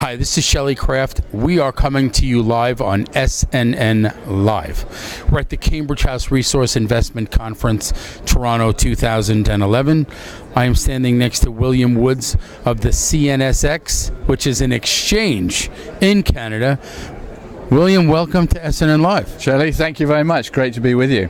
Hi, this is Shelley Kraft. We are coming to you live on SNN Live. We're at the Cambridge House Resource Investment Conference, Toronto 2011. I am standing next to William Woods of the CNSX, which is an exchange in Canada. William, welcome to SNN Live. Shelley, thank you very much. Great to be with you.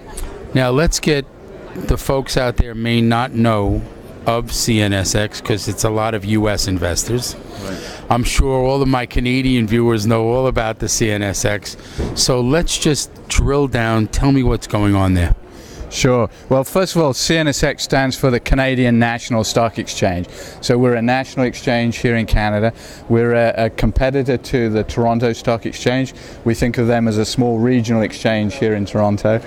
Now, let's get the folks out there may not know of CNSX because it's a lot of U.S. investors. Right. I'm sure all of my Canadian viewers know all about the CNSX. So let's just drill down. Tell me what's going on there. Sure. Well, first of all, CNSX stands for the Canadian National Stock Exchange. So we're a national exchange here in Canada. We're a competitor to the Toronto Stock Exchange. We think of them as a small regional exchange here in Toronto.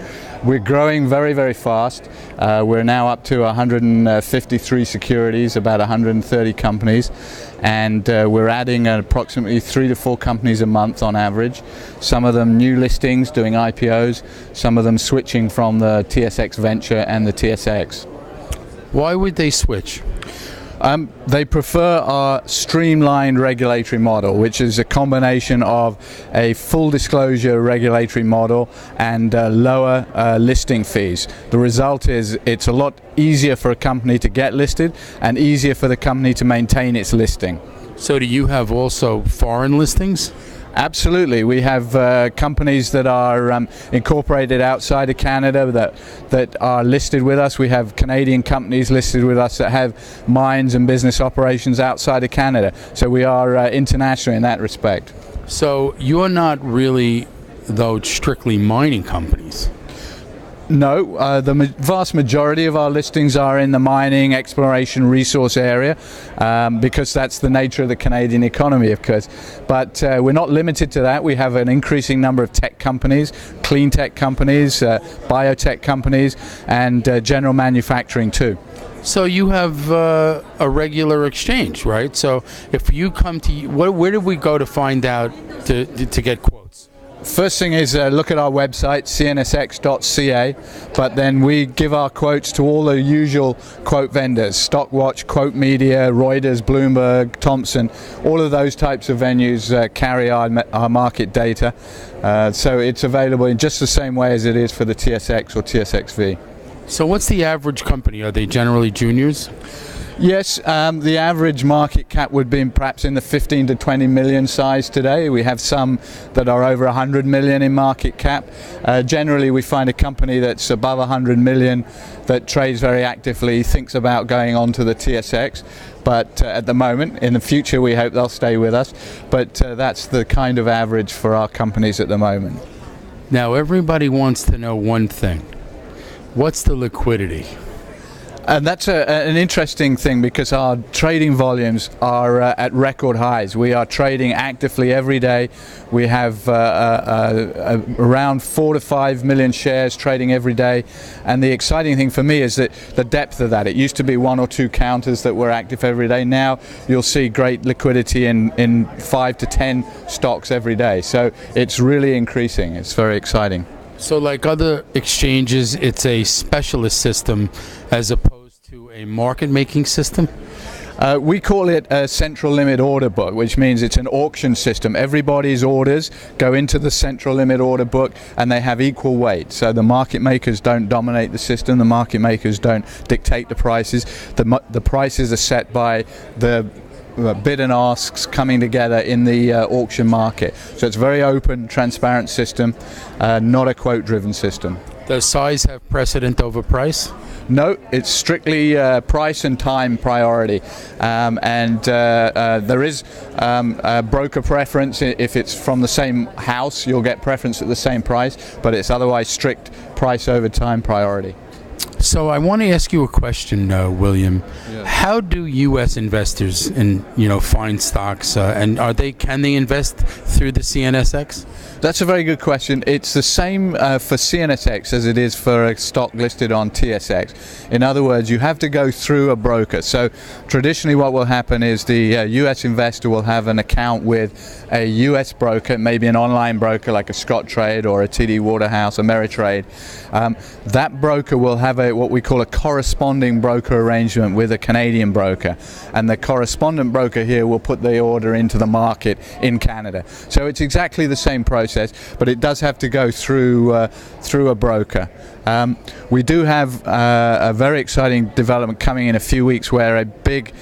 We're growing very, very fast. We're now up to 153 securities, about 130 companies, and we're adding approximately 3 to 4 companies a month on average. Some of them new listings, doing IPOs, some of them switching from the TSX Venture and the TSX. Why would they switch? They prefer our streamlined regulatory model, which is a combination of a full disclosure regulatory model and lower listing fees. The result is it's a lot easier for a company to get listed and easier for the company to maintain its listing. So do you have also foreign listings? Absolutely. We have companies that are incorporated outside of Canada that are listed with us. We have Canadian companies listed with us that have mines and business operations outside of Canada. So we are international in that respect. So you're not really, though, strictly mining companies. No, the vast majority of our listings are in the mining, exploration, resource area because that's the nature of the Canadian economy, of course. But we're not limited to that. We have an increasing number of tech companies, clean tech companies, biotech companies, and general manufacturing too. So you have a regular exchange, right? So if you come to, where do we go to find out to get quotes? First thing is look at our website, cnsx.ca, but then we give our quotes to all the usual quote vendors, Stockwatch, Quote Media, Reuters, Bloomberg, Thomson, all of those types of venues carry our market data. So it's available in just the same way as it is for the TSX or TSXV. So what's the average company? Are they generally juniors? Yes, the average market cap would be perhaps in the 15 to 20 million size today. We have some that are over 100 million in market cap. Generally, we find a company that's above 100 million that trades very actively, thinks about going on to the TSX. But at the moment, in the future, we hope they'll stay with us. But that's the kind of average for our companies at the moment. Now, everybody wants to know one thing. What's the liquidity? And that's an interesting thing because our trading volumes are at record highs. We are trading actively every day. We have around 4 to 5 million shares trading every day. And the exciting thing for me is that the depth of that. It used to be 1 or 2 counters that were active every day. Now you'll see great liquidity in 5 to 10 stocks every day. So it's really increasing. It's very exciting. So like other exchanges, it's a specialist system as opposed to a market-making system? We call it a central limit order book, which means it's an auction system. Everybody's orders go into the central limit order book and they have equal weight. So the market makers don't dominate the system, the market makers don't dictate the prices. The prices are set by the bid and asks coming together in the auction market. So it's a very open, transparent system, not a quote-driven system. Does size have precedent over price? No, it's strictly price and time priority. There is a broker preference. If it's from the same house, you'll get preference at the same price, but it's otherwise strict price over time priority. So I want to ask you a question, William. Yeah. How do U.S. investors find stocks, and can they invest through the CNSX? That's a very good question. It's the same for CNSX as it is for a stock listed on TSX. In other words, you have to go through a broker. So traditionally what will happen is the US investor will have an account with a US broker, maybe an online broker like a Scottrade or a TD Waterhouse, Ameritrade. That broker will negotiate what we call a corresponding broker arrangement with a Canadian broker, and the correspondent broker here will put the order into the market in Canada. So it's exactly the same process, but it does have to go through a broker. We do have a very exciting development coming in a few weeks, where a big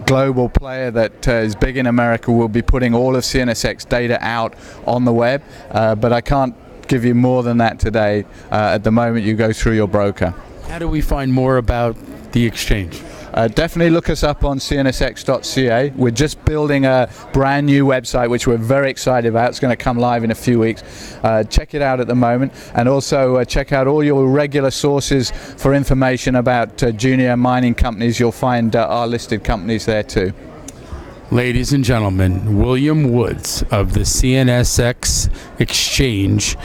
global player that is big in America will be putting all of CNSX data out on the web, but I can't give you more than that today. At the moment, you go through your broker. How do we find more about the exchange? Definitely look us up on cnsx.ca. We're just building a brand new website, which we're very excited about. It's going to come live in a few weeks. Check it out at the moment, and also check out all your regular sources for information about junior mining companies. You'll find our listed companies there too. Ladies and gentlemen, William Woods of the CNSX exchange.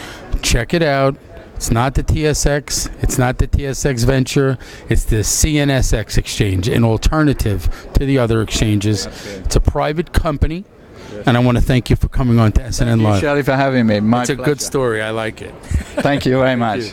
Check it out. It's not the TSX, it's not the TSX Venture, it's the CNSX exchange, an alternative to the other exchanges. It's a private company, and I want to thank you for coming on to SNN Live. Thank you, Shelley, for having me. My It's a pleasure. good story. I like it. Thank you very much. you.